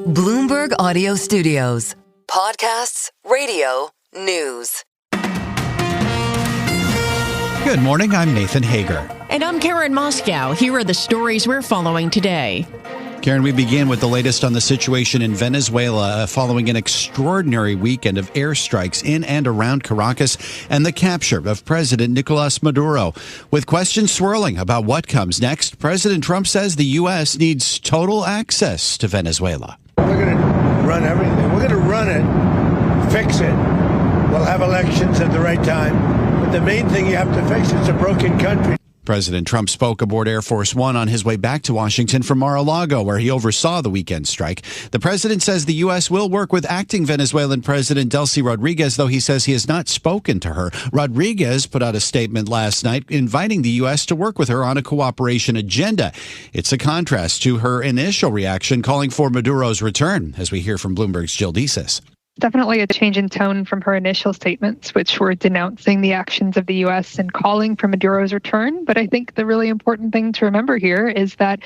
Bloomberg Audio Studios. Podcasts, radio, news. Good morning, I'm Nathan Hager. And I'm Karen Moscow. Here are the stories we're following today. Karen, we begin with the latest on the situation in Venezuela following an extraordinary weekend of airstrikes in and around Caracas and the capture of President Nicolás Maduro. With questions swirling about what comes next, President Trump says the U.S. needs total access to Venezuela. We're going to run everything. We're going to run it, fix it. We'll have elections at the right time. But the main thing you have to fix is a broken country. President Trump spoke aboard Air Force One on his way back to Washington from Mar-a-Lago, where he oversaw the weekend strike. The president says the U.S. will work with acting Venezuelan President Delcy Rodríguez, though he says he has not spoken to her. Rodríguez put out a statement last night inviting the U.S. to work with her on a cooperation agenda. It's a contrast to her initial reaction calling for Maduro's return, as we hear from Bloomberg's Jill Desis. Definitely a change in tone from her initial statements, which were denouncing the actions of the U.S. and calling for Maduro's return. But I think the really important thing to remember here is that,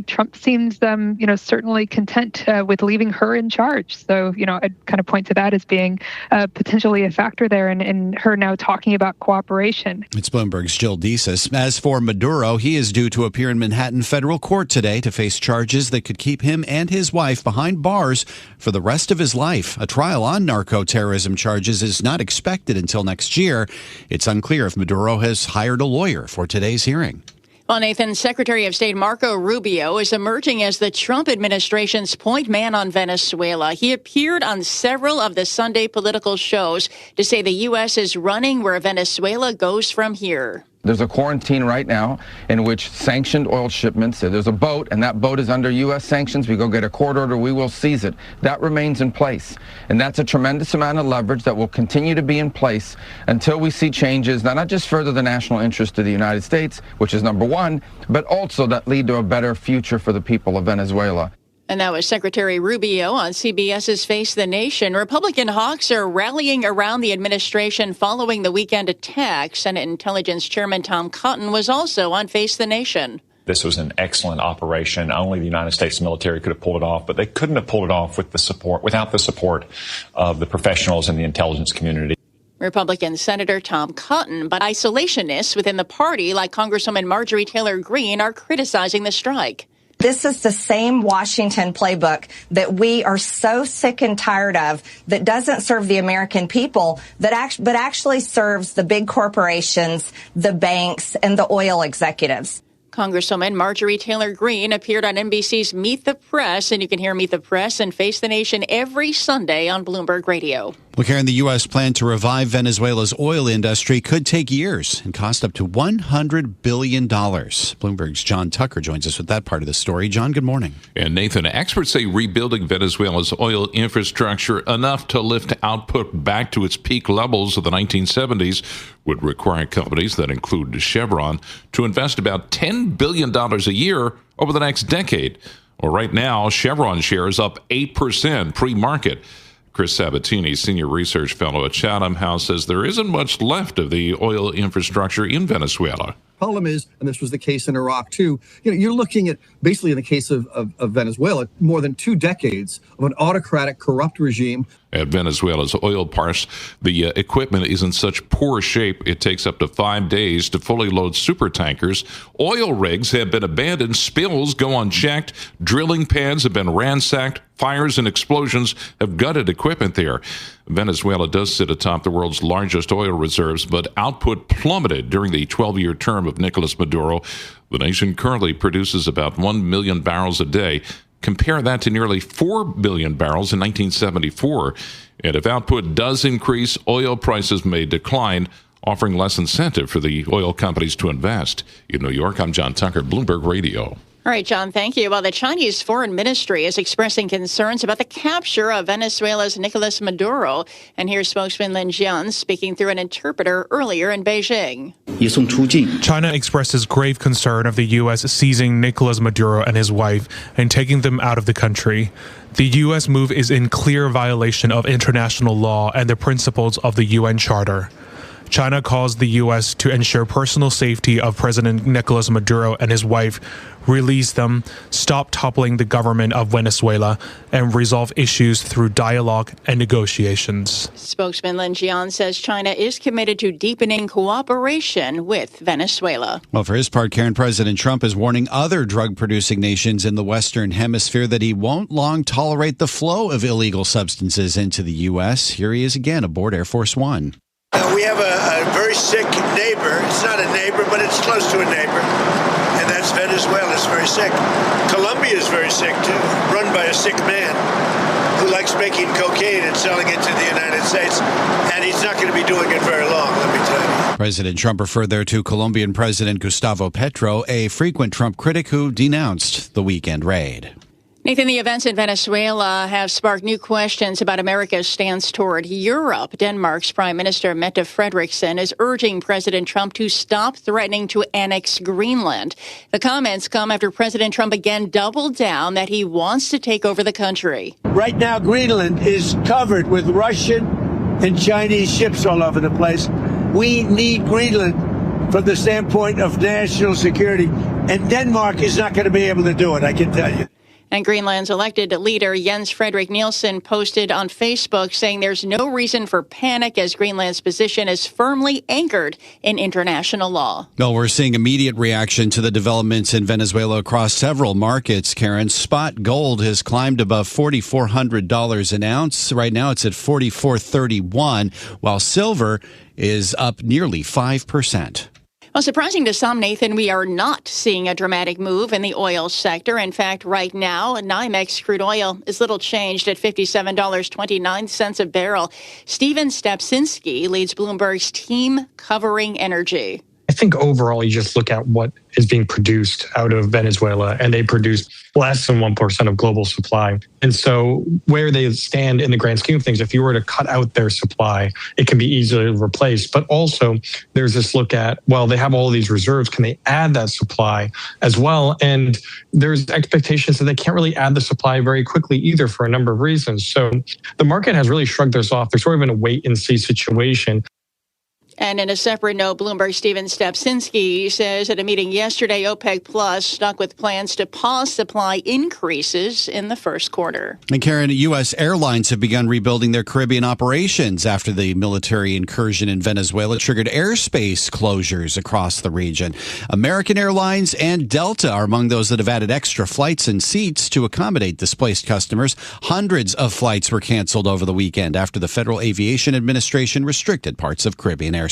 Trump seems, certainly content with leaving her in charge. So, I'd kind of point to that as being potentially a factor there in her now talking about cooperation. It's Bloomberg's Jill Desis. As for Maduro, he is due to appear in Manhattan federal court today to face charges that could keep him and his wife behind bars for the rest of his life. A trial on narco-terrorism charges is not expected until next year. It's unclear if Maduro has hired a lawyer for today's hearing. Well, Nathan, Secretary of State Marco Rubio is emerging as the Trump administration's point man on Venezuela. He appeared on several of the Sunday political shows to say the U.S. is running where Venezuela goes from here. There's a quarantine right now in which sanctioned oil shipments, there's a boat, and that boat is under U.S. sanctions. We go get a court order, we will seize it. That remains in place. And that's a tremendous amount of leverage that will continue to be in place until we see changes that not just further the national interest of the United States, which is number one, but also that lead to a better future for the people of Venezuela. And that was Secretary Rubio on CBS's Face the Nation. Republican hawks are rallying around the administration following the weekend attack. Senate Intelligence Chairman Tom Cotton was also on Face the Nation. This was an excellent operation. Only the United States military could have pulled it off, but they couldn't have pulled it off without the support of the professionals in the intelligence community. Republican Senator Tom Cotton, but isolationists within the party, like Congresswoman Marjorie Taylor Greene, are criticizing the strike. This is the same Washington playbook that we are so sick and tired of, that doesn't serve the American people, but actually serves the big corporations, the banks, and the oil executives. Congresswoman Marjorie Taylor Greene appeared on NBC's Meet the Press, and you can hear Meet the Press and Face the Nation every Sunday on Bloomberg Radio. Well, Karen, the U.S. plan to revive Venezuela's oil industry could take years and cost up to $100 billion. Bloomberg's John Tucker joins us with that part of the story. John, good morning. And Nathan, experts say rebuilding Venezuela's oil infrastructure enough to lift output back to its peak levels of the 1970s would require companies that include Chevron to invest about $10 billion a year over the next decade. Well, right now, Chevron shares up 8% pre-market. Chris Sabatini, senior research fellow at Chatham House, says there isn't much left of the oil infrastructure in Venezuela. Problem is, and this was the case in Iraq too, you're looking at, basically in the case of Venezuela, more than 2 decades of an autocratic, corrupt regime. At Venezuela's oil parks, the equipment is in such poor shape it takes up to 5 days to fully load super tankers. Oil rigs have been abandoned, spills go unchecked, drilling pads have been ransacked, fires and explosions have gutted equipment there. Venezuela does sit atop the world's largest oil reserves, but output plummeted during the 12-year term of Nicolás Maduro. The nation currently produces about 1 million barrels a day. Compare that to nearly 4 billion barrels in 1974. And if output does increase, oil prices may decline, offering less incentive for the oil companies to invest. In New York, I'm John Tucker, Bloomberg Radio. All right, John, thank you. Well, the Chinese Foreign Ministry is expressing concerns about the capture of Venezuela's Nicolás Maduro. And here's spokesman Lin Jian speaking through an interpreter earlier in Beijing. China expresses grave concern of the U.S. seizing Nicolás Maduro and his wife and taking them out of the country. The U.S. move is in clear violation of international law and the principles of the UN Charter. China calls the U.S. to ensure personal safety of President Nicolás Maduro and his wife, release them, stop toppling the government of Venezuela, and resolve issues through dialogue and negotiations. Spokesman Lin Jian says China is committed to deepening cooperation with Venezuela. Well, for his part, Karen, President Trump is warning other drug-producing nations in the Western Hemisphere that he won't long tolerate the flow of illegal substances into the U.S. Here he is again aboard Air Force One. We have a very sick neighbor. It's not a neighbor, but it's close to a neighbor. And that's Venezuela. It's very sick. Colombia is very sick, too, run by a sick man who likes making cocaine and selling it to the United States. And he's not going to be doing it very long, let me tell you. President Trump referred there to Colombian President Gustavo Petro, a frequent Trump critic who denounced the weekend raid. Nathan, the events in Venezuela have sparked new questions about America's stance toward Europe. Denmark's Prime Minister Mette Frederiksen is urging President Trump to stop threatening to annex Greenland. The comments come after President Trump again doubled down that he wants to take over the country. Right now, Greenland is covered with Russian and Chinese ships all over the place. We need Greenland from the standpoint of national security, and Denmark is not going to be able to do it, I can tell you. And Greenland's elected leader, Jens Frederik Nielsen, posted on Facebook saying there's no reason for panic as Greenland's position is firmly anchored in international law. Well, we're seeing immediate reaction to the developments in Venezuela across several markets, Karen. Spot gold has climbed above $4,400 an ounce. Right now it's at $4,431, while silver is up nearly 5%. Well, surprising to some, Nathan, we are not seeing a dramatic move in the oil sector. In fact, right now, NYMEX crude oil is little changed at $57.29 a barrel. Steven Stepsinski leads Bloomberg's team covering energy. I think overall, you just look at what is being produced out of Venezuela, and they produce less than 1% of global supply. And so where they stand in the grand scheme of things, if you were to cut out their supply, it can be easily replaced. But also there's this look at, well, they have all these reserves. Can they add that supply as well? And there's expectations that they can't really add the supply very quickly either for a number of reasons. So the market has really shrugged this off. They're sort of in a wait and see situation. And in a separate note, Bloomberg Steven Stepsinski says at a meeting yesterday, OPEC Plus stuck with plans to pause supply increases in the first quarter. And Karen, U.S. airlines have begun rebuilding their Caribbean operations after the military incursion in Venezuela triggered airspace closures across the region. American Airlines and Delta are among those that have added extra flights and seats to accommodate displaced customers. Hundreds of flights were canceled over the weekend after the Federal Aviation Administration restricted parts of Caribbean airspace.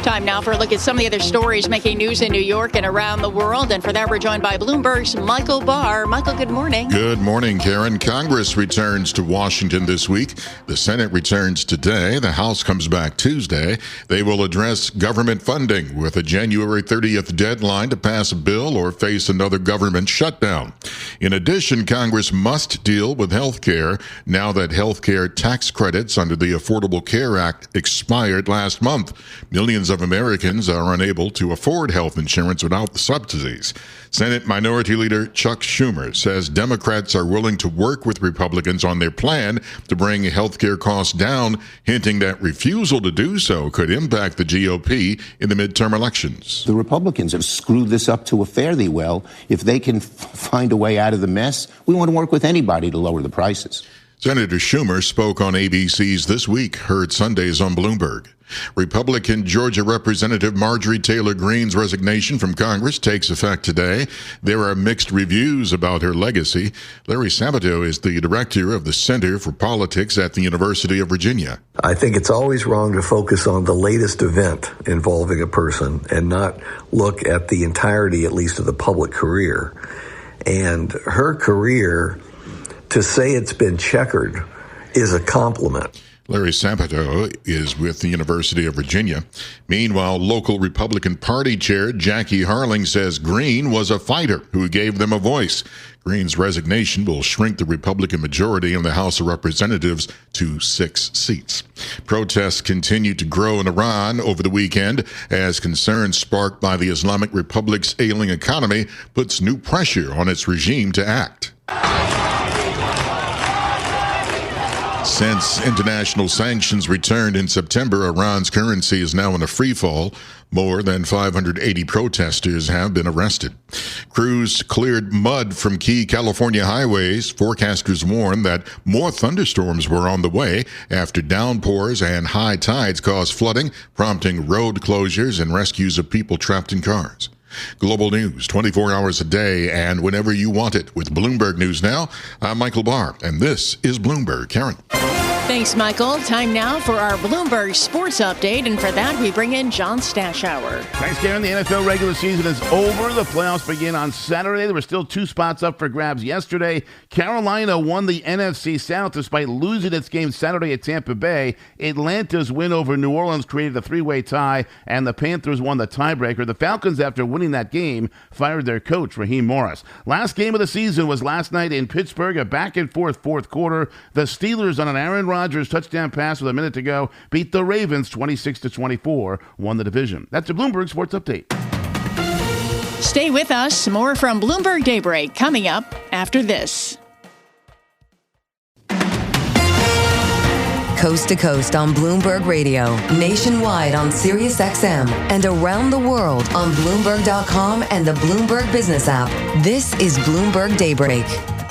Time now for a look at some of the other stories making news in New York and around the world. And for that, we're joined by Bloomberg's Michael Barr. Michael, good morning. Good morning, Karen. Congress returns to Washington this week. The Senate returns today. The House comes back Tuesday. They will address government funding with a January 30th deadline to pass a bill or face another government shutdown. In addition, Congress must deal with health care now that health care tax credits under the Affordable Care Act expired last month. Millions of Americans are unable to afford health insurance without the subsidies. Senate Minority Leader Chuck Schumer says Democrats are willing to work with Republicans on their plan to bring health care costs down, hinting that refusal to do so could impact the GOP in the midterm elections. The Republicans have screwed this up to a fairly well. If they can find a way out of the mess, we want to work with anybody to lower the prices. Senator Schumer spoke on ABC's This Week, heard Sundays on Bloomberg. Republican Georgia Representative Marjorie Taylor Greene's resignation from Congress takes effect today. There are mixed reviews about her legacy. Larry Sabato is the director of the Center for Politics at the University of Virginia. I think it's always wrong to focus on the latest event involving a person and not look at the entirety, at least of the public career. And her career, to say it's been checkered, is a compliment. Larry Sabato is with the University of Virginia. Meanwhile, local Republican Party Chair Jackie Harling says Greene was a fighter who gave them a voice. Greene's resignation will shrink the Republican majority in the House of Representatives to 6 seats. Protests continue to grow in Iran over the weekend as concerns sparked by the Islamic Republic's ailing economy puts new pressure on its regime to act. Since international sanctions returned in September, Iran's currency is now in a free fall. More than 580 protesters have been arrested. Crews cleared mud from key California highways. Forecasters warn that more thunderstorms were on the way after downpours and high tides caused flooding, prompting road closures and rescues of people trapped in cars. Global news 24 hours a day and whenever you want it with Bloomberg News Now. I'm Michael Barr, and this is Bloomberg. Karen. Thanks, Michael. Time now for our Bloomberg Sports Update, and for that, we bring in John Stashower. Thanks, Karen. The NFL regular season is over. The playoffs begin on Saturday. There were still 2 spots up for grabs yesterday. Carolina won the NFC South despite losing its game Saturday at Tampa Bay. Atlanta's win over New Orleans created a 3-way tie, and the Panthers won the tiebreaker. The Falcons, after winning that game, fired their coach, Raheem Morris. Last game of the season was last night in Pittsburgh, a back-and-forth fourth quarter. The Steelers, on an Aaron Rodgers touchdown pass with a minute to go, beat the Ravens 26-24, won the division. That's a Bloomberg Sports Update. Stay with us. More from Bloomberg Daybreak coming up after this. Coast to coast on Bloomberg Radio, nationwide on Sirius XM, and around the world on Bloomberg.com and the Bloomberg Business app. This is Bloomberg Daybreak.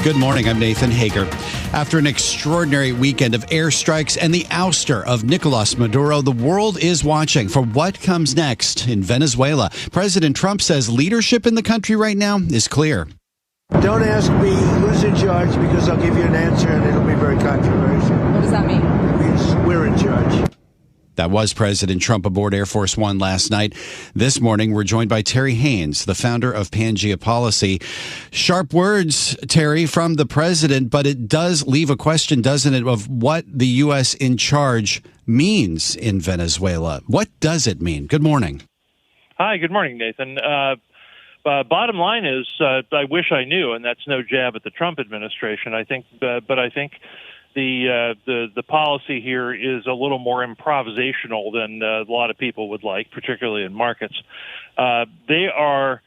Good morning. I'm Nathan Hager. After an extraordinary weekend of airstrikes and the ouster of Nicolás Maduro, the world is watching for what comes next in Venezuela. President Trump says leadership in the country right now is clear. Don't ask me who's in charge because I'll give you an answer and it'll be very controversial. What does that mean? It means we're in charge. That was President Trump aboard Air Force One last night. This morning, we're joined by Terry Haynes, the founder of Pangea Policy. Sharp words, Terry, from the president, but it does leave a question, doesn't it, of what the U.S. in charge means in Venezuela. What does it mean? Good morning. Hi, good morning, Nathan. Bottom line is, I wish I knew, and that's no jab at the Trump administration. I think the policy here is a little more improvisational than a lot of people would like, particularly in markets. They are,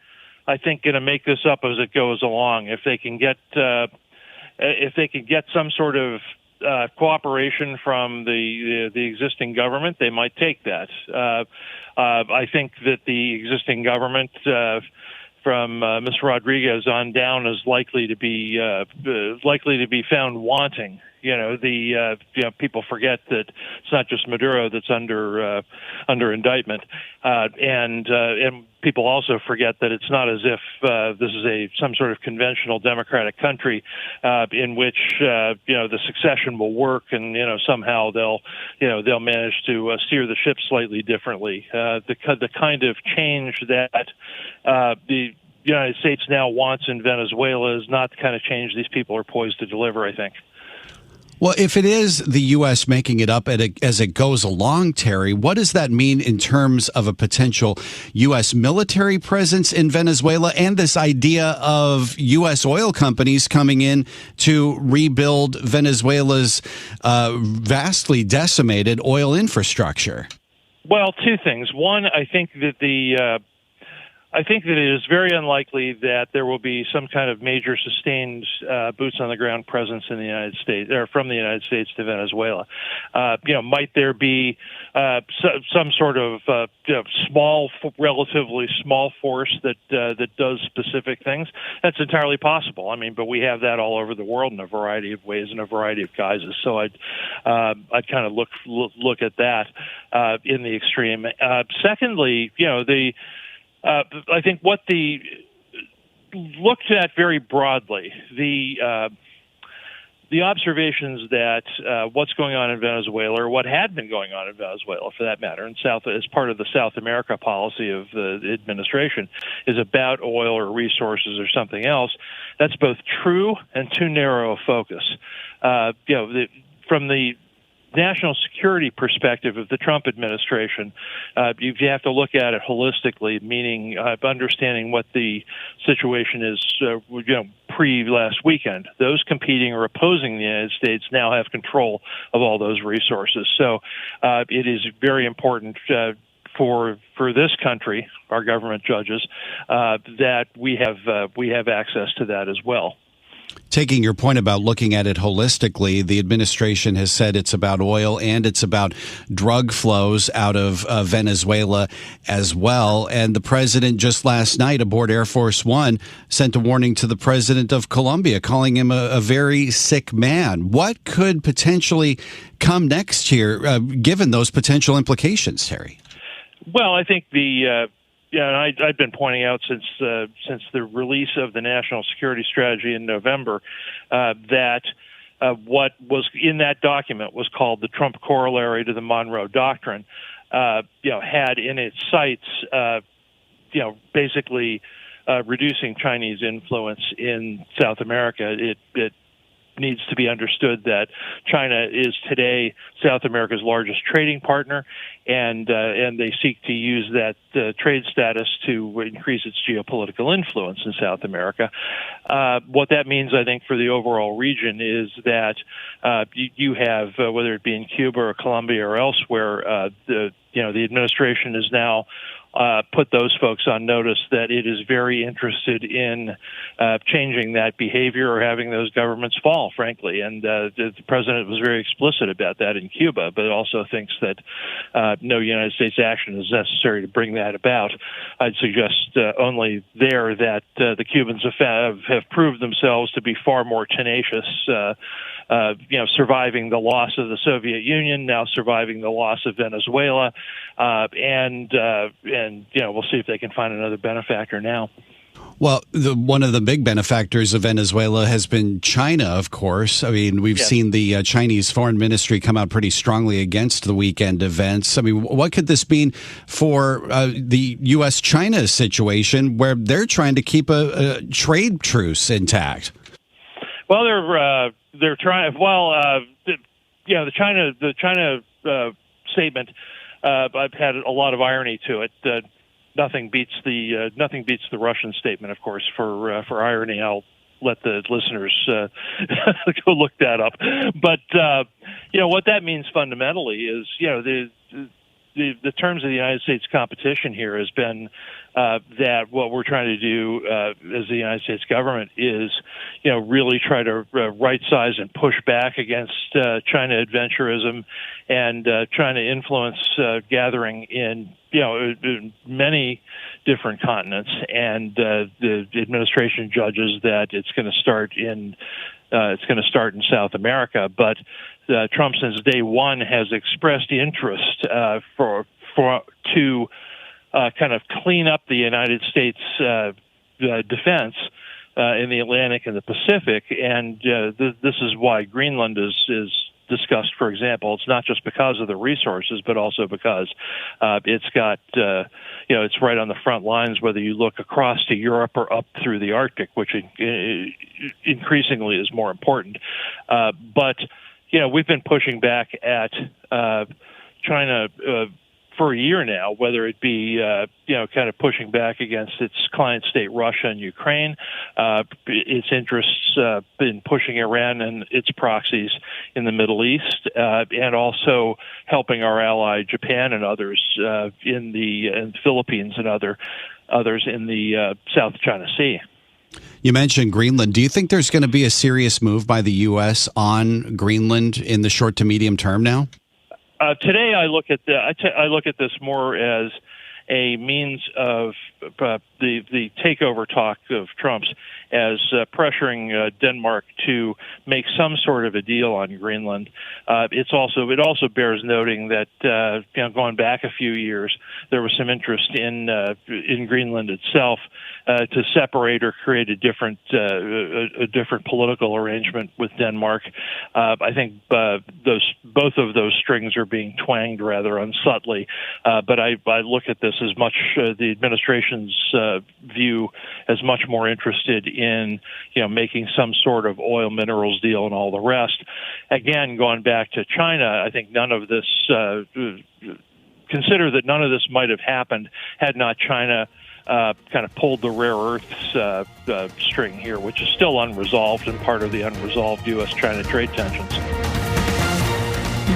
I think, going to make this up as it goes along. If they can get some sort of cooperation from the existing government, they might take that. I think that the existing government, from Ms. Rodriguez on down, is likely to be found wanting. People forget that it's not just Maduro that's under indictment, and people also forget that it's not as if this is some sort of conventional democratic country in which the succession will work, and somehow they'll manage to steer the ship slightly differently. The kind of change that the United States now wants in Venezuela is not the kind of change these people are poised to deliver, I think. Well, if it is the U.S. making it up as it goes along, Terry, what does that mean in terms of a potential U.S. military presence in Venezuela and this idea of U.S. oil companies coming in to rebuild Venezuela's vastly decimated oil infrastructure? Well, 2 things. One, I think that it is very unlikely that there will be some kind of major sustained boots on the ground presence in the United States, or from the United States to Venezuela. Might there be some sort of relatively small force that does specific things? That's entirely possible. But we have that all over the world in a variety of ways, in a variety of guises. So I'd kind of look at that in the extreme. Secondly, I think what looked at very broadly, the observations that what's going on in Venezuela, or what had been going on in Venezuela, for that matter, as part of the South America policy of the administration, is about oil or resources or something else. That's both true and too narrow a focus. From the national security perspective of the Trump administration, you have to look at it holistically, meaning understanding what the situation is pre-last weekend. Those competing or opposing the United States now have control of all those resources. So it is very important for this country, our government judges, that we have access to that as well. Taking your point about looking at it holistically, the administration has said it's about oil and it's about drug flows out of Venezuela as well. And the president just last night aboard Air Force One sent a warning to the president of Colombia, calling him a very sick man. What could potentially come next here, given those potential implications, Terry? Well, I think and I've been pointing out since the release of the National Security Strategy in November that what was in that document was called the Trump Corollary to the Monroe Doctrine. Had in its sights, basically reducing Chinese influence in South America. It needs to be understood that China is today South America's largest trading partner, and they seek to use that trade status to increase its geopolitical influence in South America. What that means, I think, for the overall region is that you have, whether it be in Cuba or Colombia or elsewhere, the administration is now put those folks on notice that it is very interested in changing that behavior or having those governments fall, frankly. And the president was very explicit about that in Cuba, but also thinks that no United States action is necessary to bring that about. I'd suggest only there that the Cubans have proved themselves to be far more tenacious, surviving the loss of the Soviet Union, now surviving the loss of Venezuela, and we'll see if they can find another benefactor now. Well, one of the big benefactors of Venezuela has been China, of course. I mean, we've seen the Chinese foreign ministry come out pretty strongly against the weekend events. I mean, what could this mean for the U.S.-China situation where they're trying to keep a trade truce intact? Well, they're trying. Well, the China statement. I've had a lot of irony to it. Nothing beats the Russian statement, of course. For irony, I'll let the listeners go look that up. But what that means fundamentally is the terms of the United States competition here has been that what we're trying to do as the United States government is, really try to right size and push back against China adventurism and trying to influence gathering in many different continents. And the administration judges that it's going to start in South America, but Trump since day one has expressed interest to kind of clean up the United States defense in the Atlantic and the Pacific, and this is why Greenland is discussed. For example, it's not just because of the resources, but also because it's got it's right on the front lines. Whether you look across to Europe or up through the Arctic, which increasingly is more important, but we've been pushing back at China for a year now, whether it be, kind of pushing back against its client state, Russia and Ukraine, its interests in pushing Iran and its proxies in the Middle East, and also helping our ally Japan and others in the Philippines and others in the South China Sea. You mentioned Greenland. Do you think there's going to be a serious move by the U.S. on Greenland in the short to medium term now? Today, I look at this more as a means of the takeover talk of Trump's as pressuring Denmark to make some sort of a deal on Greenland. It also bears noting that going back a few years, there was some interest in Greenland itself to separate or create a different political arrangement with Denmark. I think both of those strings are being twanged rather unsubtly. But I look at this as much the administration's view as much more interested in making some sort of oil minerals deal and all the rest. Again, going back to China, I think none of this consider that none of this might have happened had not China kind of pulled the rare earths string here, which is still unresolved and part of the unresolved U.S.-China trade tensions.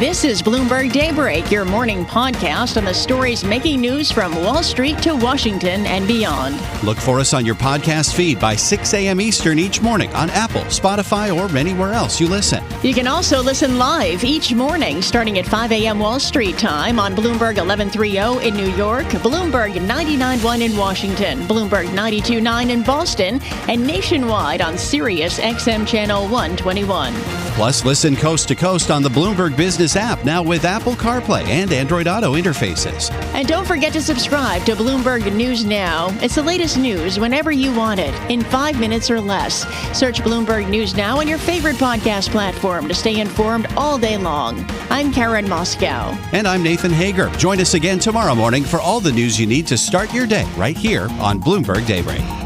This is Bloomberg Daybreak, your morning podcast on the stories making news from Wall Street to Washington and beyond. Look for us on your podcast feed by 6 a.m. Eastern each morning on Apple, Spotify, or anywhere else you listen. You can also listen live each morning starting at 5 a.m. Wall Street time on Bloomberg 1130 in New York, Bloomberg 99.1 in Washington, Bloomberg 92.9 in Boston, and nationwide on Sirius XM Channel 121. Plus, listen coast to coast on the Bloomberg Business app, now with Apple CarPlay and Android Auto interfaces. And don't forget to subscribe to Bloomberg News Now. It's the latest news whenever you want it, in 5 minutes or less. Search Bloomberg News Now on your favorite podcast platform to stay informed all day long. I'm Karen Moscow. And I'm Nathan Hager. Join us again tomorrow morning for all the news you need to start your day right here on Bloomberg Daybreak.